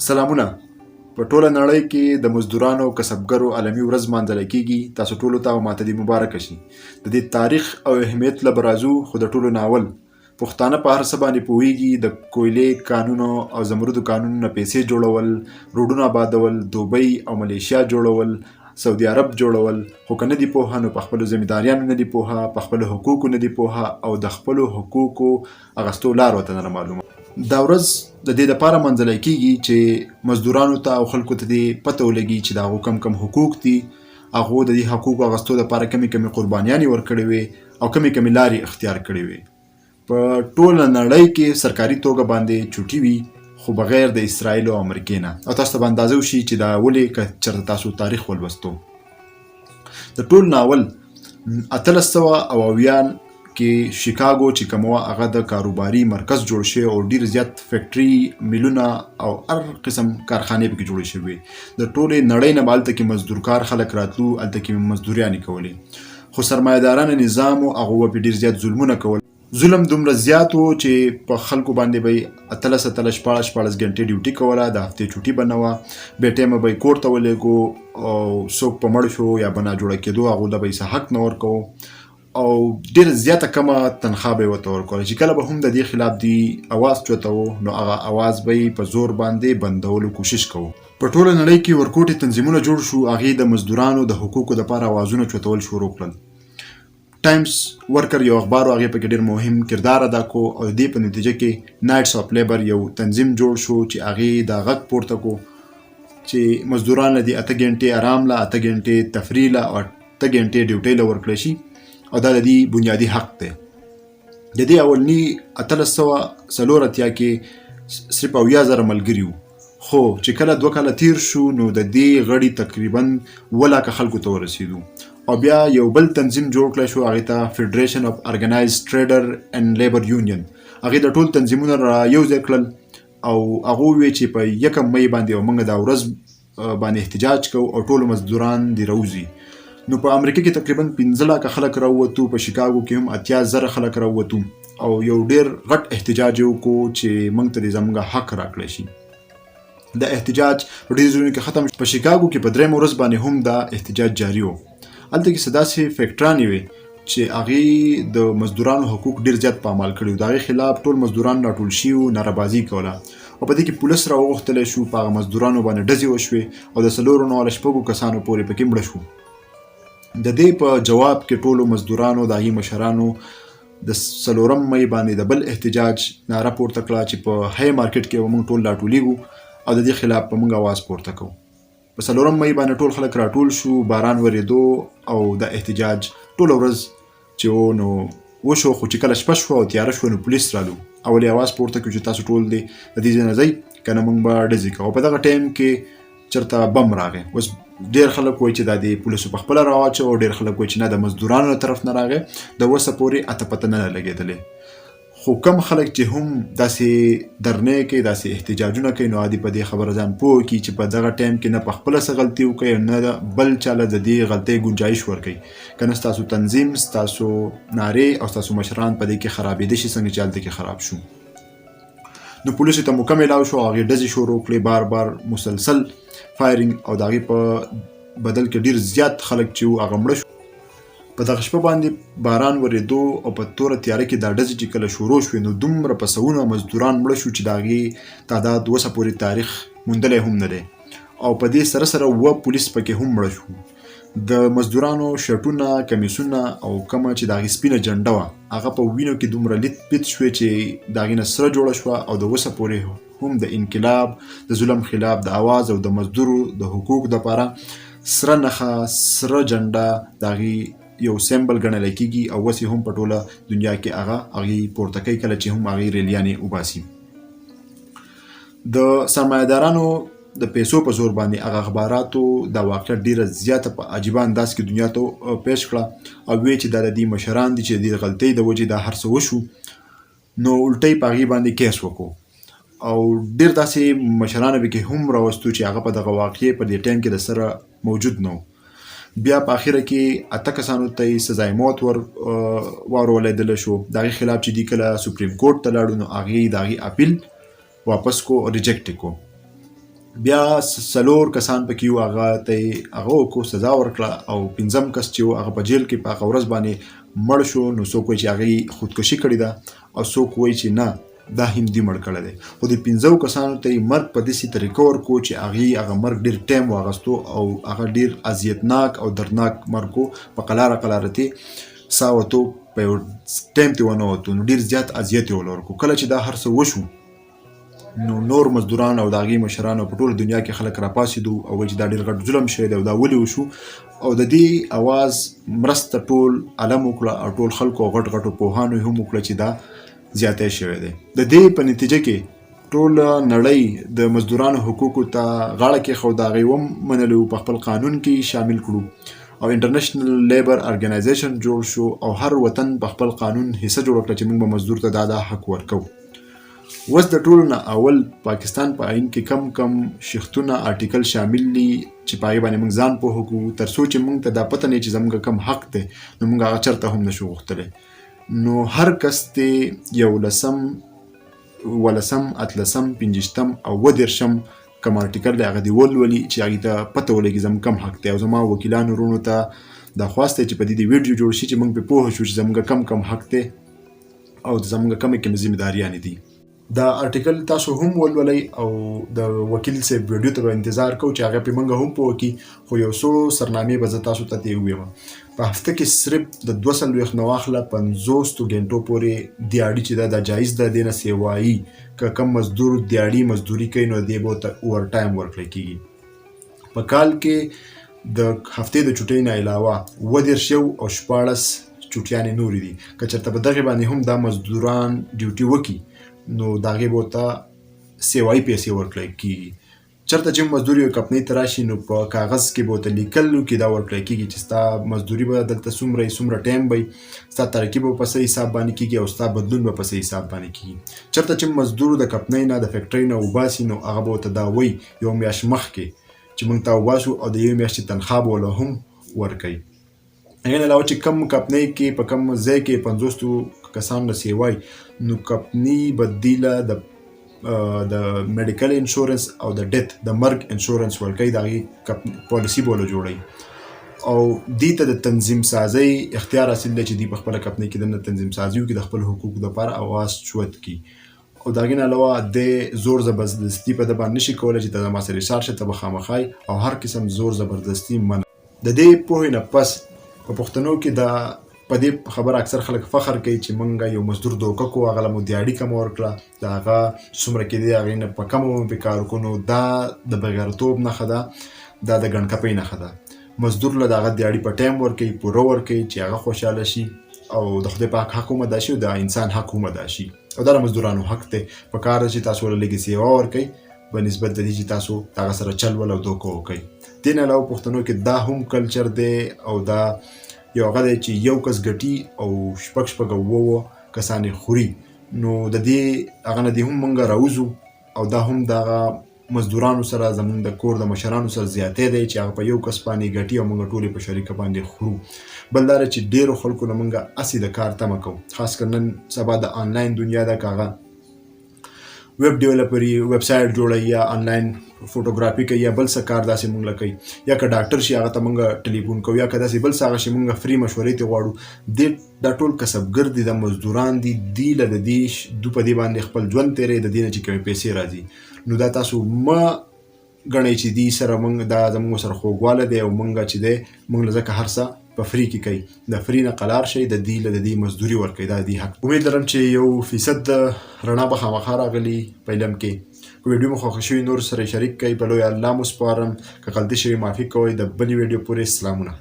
سلامونه. په ټوله نړۍ کې د مزدورانو او کسبګرو عالمي ورځ لمانځل کیږي. تاسو ټولو ته ماته دې مبارکه شي. د دې تاریخ او اهمیت له برازو خو د ټولو ناول پښتانه په هر څه باندې پوهیږي. د کویلې کانونو او زمردو کانونو نه پیسې جوړول، روډونه آبادول، دوبۍ او ملیشیا جوړول، سعودي عرب جوړول. خو که نه دي پوهه نو په خپلو ذمهداریانو نه دي پوهه، په خپلو حقوقو نه دي پوهه او د خپلو حقوقو اخیستو لار ورته نه معلومه. دا ورځ د دې لپاره منځلی کیږي چې مزدورانو ته او خلکو ته دې پته ولګي چې د هغو کم کم حقوق دي، هغو د دې حقوقو اخیستو لپاره کمې کمې قربانیانې ورکړې وې او کمې کمې لارې اختیار کړې وې. په ټوله نړۍ کې سرکاري توګه باندې چوټي وي، خو بغیر د اسرائیل او امریکې نه. او تاسو ته به اندازه وشي چې دا ولې که چېرته تاسو تاریخ ولوستو. د ټول ناول 1880 کې شیکاګو چې کوم وه هغه د کاروباري مرکز جوړ شوی او ډېر زیات فیکټري، میلونه او هر قسم کارخانې پکې جوړې شوې. د ټولې نړۍ نه به هلته کې مزدورکار خلک راتلو، هلته کې مزدوریانې کولې. خو سرمایه‌دارانه نظام و هغو به پرې ډېر زیات ظلمونه کول. ظلم دومره زیات و چې په خلکو باندې به یې 14 ګنټې ډیوټي کوله، د هفتې چوټي به نه وه. بې ټایمه به یې کور ته ولېږو او څوک په مړ شو یا به ناجوړه کېدو هغو ته به یې څه حق نه ورکوو او ډېره زیاته کمه تنخوا به یې ورته ورکوله. چې کله به هم د دې خلاف دی اواز چوتوو نو هغه اواز به یې په زور باندې بندولو کوشش کوو. په ټوله نړۍ کې ورکوټي تنظیمونه جوړ شو، هغې د مزدورانو د حقوقو دپاره اوازونه چوتول شروع کړل. ټایمز ورکر یو اخبار و، هغې پکې ډېر مهم کردار ادا کو او د دې په نتیجه کې نایټس اف لیبر یو تنظیم جوړ شو چې هغې دا غږ پورته کو چې مزدوران له دې 8 ګنټې آرام له، 8 ګنټې تفریح له او 8 ګنټې ډیوټۍ له ورکړی شي او دا د دې بنیادي حق دی. د دې اولني 1880 کې صرف 70,000 ملګري وو، خو چې کله 2 کاله تیر شو نو د دې غړي تقریبا 1 لاکه خلکو ته ورسېدو. او بیا یو بل تنظیم جوړ کړی شو، هغې ته فیډریشن اف ارګنایزډ ټریډر اینډ لیبر یونین. هغې د ټول تنظیمونه را یوځای کړل او هغه وویل چې په 1 مۍ باندې موږ دا ورځ باندې احتجاج کوو او ټول مزدوران دې راوځي. نو په امریکا کې تقریبا 15 لاکه خلک راووتو، په شیکاګو کې هم 80,000 خلک راووتو او یو ډېر غټ احتجاج یې وکړو چې موږ ته دې زموږ حق راکړی شي. د احتجاج په ډېرو ځایونو کې ختم شو. په شیکاګو کې په 3 ورځ باندې هم دا احتجاج جاري و. هلته کې څه داسې فیکټرانې وې چې هغې د مزدورانو حقوق ډېر زیات پامال کړي وو. د هغې خلاف ټول مزدوران راټول شوي وو، ناربازي کوله او په دې کې پولیس راوغوښتلی شو. په هغه مزدورانو باندې ډزې وشوې او د 4 کسانو پورې پکې مړه شو. د دې په جواب کې ټولو مزدورانو د هغې مشرانو د 4 مۍ باندې د بل احتجاج ناره پورته کړه چې په هی مارکیټ کې به موږ ټول راټولېږو او د دې خلاف به موږ اواز پورته کوو. په 4 مۍ باندې ټول خلک راټول شو، باران ورېدو او د احتجاج ټوله ورځ چې و نو وشو. خو چې کله شپه شوه او تیاره شوه نو پولیس رالو. اول یې اواز پورته کړو چې تاسو ټول دې د دې ځای نه ځئ که نه موږ به ډزې کوو. په دغه ټایم کې چېرته بم راغی. اوس ډېر خلک وایي چې دا د پولیسو په خپله راواچوه او ډېر خلک وایي چې نه د مزدورانو له طرف نه راغی. د اوسه پورې اته پته نه لګېدلې. خو کم خلک چې هم داسې درنې کوي، داسې احتجاجونه کوي، نو عادي په دې خبره ځان پوه کړي چې په دغه ټایم کې نه په خپله څه غلطي وکړي او نه بل چا له د دې غلطۍ ګنجایش ورکوي. که نه ستاسو تنظیم، ستاسو نارې او ستاسو مشران په دې کې خرابېده شي څنګه چې هلته کې خراب شو. نو پولیسو ته موقع میلاو شو، هغې ډزې شروع کړې، بار بار مسلسل فایرنګ او د هغې په بدل کې ډېر زیات خلک چې وو هغه مړه شو. په دغه شپه باندې باران ورېدو او په توره تیاره کې دا ډزې چې کله شروع شوې نو دومره په سوونه مزدوران مړه شو چې د هغې تعداد اوسه پورې تاریخ موندلی هم نه دی. او په دې سره سره 2 پولیس پکې هم مړه شو. د مزدورانو شرټونه، کمیسونه او کومه چې د هغې سپینه جنډه وه هغه په وینو کې دومره لیت پیت شوې چې د هغې نه سره جوړه شوه او د اوسه پورې هم د انقلاب، د ظلم خلاف د اواز او د مزدورو د حقوقو دپاره سره نښه، سره جنډه د هغې یو سیمبل ګڼلی کېږي او اوس هم په ټوله دنیا کې هغې پورته کوي کله چې هم هغې ریلیانې وباسي. د سرمایه‌دارانو د پیسو په زور باندې هغه اخباراتو دا واقعیت ډېره زیاته په عجیبه انداز کې دنیا ته پیش کړه او ویې چې دا د دې مشران دي چې د دې غلطۍ د وجې دا هر څه وشو. نو الټۍ په هغې باندې کیس وکړو او ډېر داسې مشران به کې هم راوستو چې هغه په دغه واقعې په دې ټایم کې د سره موجود نه و. بیا په اخره کې 8 کسانو ته یې سزای موت وارولیدلی شو. د هغې خلاف چې دوی کله سپریم کورټ ته لاړو نو هغې د هغې اپیل واپس کو او ریجکټ یې کو. بیا 4 کسان پکې وو، هغه ته هغه وکړو، سزا ورکړه، او 5م کس چې و هغه په جیل کې په هغه ورځ باندې مړ شو. نو څوک وایي چې هغې خودکشي کړې ده، او څوک وایي چې نه دا همدي مړ کړی دی. خو د 15 کسانو ته یې مرګ په داسې طریقه ورکړو چې هغې هغه مرګ ډېر ټایم واخیستو، او هغه ډېر اذیتناک او دردناک مرګ و. په قلاره قلاره تې ساه وتو، په یو ټایم تې ونه وتو، نو ډېر زیات اذیت یې ول ورکړو. کله چې دا هر څه وشو، نو نور مزدوران او د هغې مشران او په ټوله دنیا کې خلک راپاڅېدو او وایي چې دا ډېر غټ ظلم شوی دی او دا ولې وشو. او د دې اواز مرسته ټول عالم وکړه، او ټول خلکو او غټ غټو پوهانو هم وکړه چې دا زیاتی شوی دی. د دې په نتیجه کې ټوله نړۍ د مزدورانو حقوقو ته غاړه کېښوده، هغې ومنلو، په خپل قانون کې شامل کړو، او انټرنیشنل لیبر ارګنایزیشن جوړ شو، او هر وطن په خپل قانون حصه جوړه کړه چې موږ به مزدور ته دا حق ورکو. اوس د ټولو نه اول پاکستان په آئین کې کم شیختونه آرټیکل شامل دي چې په هغې باندې موږ ځان پوهه کړو، تر څو چې موږ ته دا پته نه وي چې زموږ کم حق دی، نو موږ هغه چېرته هم نشو غوښتلی. نو هر کس ته 11 12 13 15 او 20 کم آرټیکل دی هغه دې ولولي چې هغې ته پته ولګي زموږ کم حق دی. او زما وکیلانو وروڼو ته دا خواست دی چې په دې ویډیو جوړ شي چې موږ پرې پوه شو چې زموږ کم حق دی او زموږ کومې ذمهداریانې دي. دا آرټیکل تاسو هم ولولئ، او د وکیل صاحب ویډیو ته به انتظار کوو چې هغه پرې موږ هم پوه کړي. خو یو څو سرنامې به زه تاسو ته ترې ووایم. په هفته کې صرف د 240 نه واخله 50 غنټو پورې دیاړي چې دا جایز ده، دې نه سیوایي که کم مزدور دیاړي مزدوري کوي نو دې به ورته اوور ټایم ورکړی کېږي. په کال کې د هفتې د چوټۍ نه علاوه 20 او 14 چوټیانې نورې دي. که چېرته په دغې باندې هم دا مزدوران ډیوټي وکړي نو د هغې به ورته سیوایي پیسې ورکړی کېږي. چېرته چې مزدور یو کمپنۍ ته راشي نو په کاغذ کې به ورته لیکلو کې دا ورکړی کېږي چې ستا مزدوري به دلته څومره ټایم به وي، ستا ترقي به په څه حساب باندې کېږي، او ستا بدلون به په څه حساب باندې کېږي. چېرته چې مزدور د کمپنۍ نه د فیکټرۍ نه وباسي نو هغه به ورته دا وایي یو میاشت مخکې چې موږ تا وباسو، او د یوې میاشتې تنخوا به ورله هم ورکوي. هغې نه علاوه چې کم کمپنۍ کې په کم ځای کې 50 کسانو نه سیوای، نو کمپنۍ به دې له د میډیکل انشورنس او د ډیت د مرګ انشورنس ورکوي، د هغې پالیسي به ورله جوړوي، او دې ته د تنظیم سازۍ اختیار حاصل دی چې دوی په خپله کمپنۍ کې دننه تنظیم سازي وکړي، د خپل حقوقو دپاره اواز چوت کړي. او د هغې نه علاوه د زور زبردستي په ده باندې نشي کولی چې ته زما سره اشار شه، ته به خامخا او هر قسم زور زبردستي منع. د دې پوهې نه پس په پښتنو کې د په دې خبره اکثر خلک فخر کوي چې موږ یو مزدور دوکه کړو، هغه له مو دیاړي کمه ورکړه، د هغه څومره کېدی هغې نه په کمه مو پرې کار وکړو. نو دا د بغیرتوب نښه ده، دا د ګنډکپۍ نښه ده. مزدور له د هغه دیاړي په ټایم ورکوي، پوره ورکوي چې هغه خوشحاله شي، او د خدای پاک حق هم ادا شي او د انسان حق هم ادا شي. او دا د مزدورانو حق دی. په کار ده چې تاسو ورله لږې سیوا ورکوئ په نسبت د دې چې تاسو د هغه سره چل ول او دوکه وکئ. دې نه علاوه پښتنو کې دا هم کلچر دی، او دا یو هغه دی چې یو کس ګټي او شپږ او 9 کسان یې خوري. نو د دې هغه نه دې هم موږ راوځو، او دا هم دغه مزدورانو سره زموږ د کور د مشرانو سره زیاتی دی چې هغه په یو کس باندې ګټي او موږ ټولې په شریکه باندې خورو. بل دا چې ډېرو خلکو نه موږ هسې د کار تمه کوو، خاص کر نن سبا د آنلاین دنیا ده، که هغه ویب ډیولپر یې، ویب سایټ جوړوي، یا آنلاین فوټوګرافي کوي، یا بل څه کار داسې موږ له کوي، یا که ډاکټر شي هغه ته موږ ټلیفون کوو، یا که داسې بل څه هغه شي موږ فري مشورې ترې غواړو. دا ټول کسبګر دي، د مزدوران دي، دوی له د دې دوی په دې باندې خپل ژوند تېروي، د دې نه چې کومې پیسې راځي. نو دا تاسو مه ګڼئ چې دوی سره موږ دا زموږ سره خوږوالی دی، او موږ چې دی موږ له ځکه هر څه په فری کې کوي، د فری نه قلار شي، د دې له د دې مزدوري ورکوي، دا د دې حق. امید لرم چې 1% د رڼا به خامخا راغلي په علم کې. که ویډیو مو خوښه شوي نور سره شریک کړئ، په لوی الله مو سپارم. که غلطي شوې معافي کوئ. د بلې ویډیو پورې سلامونه.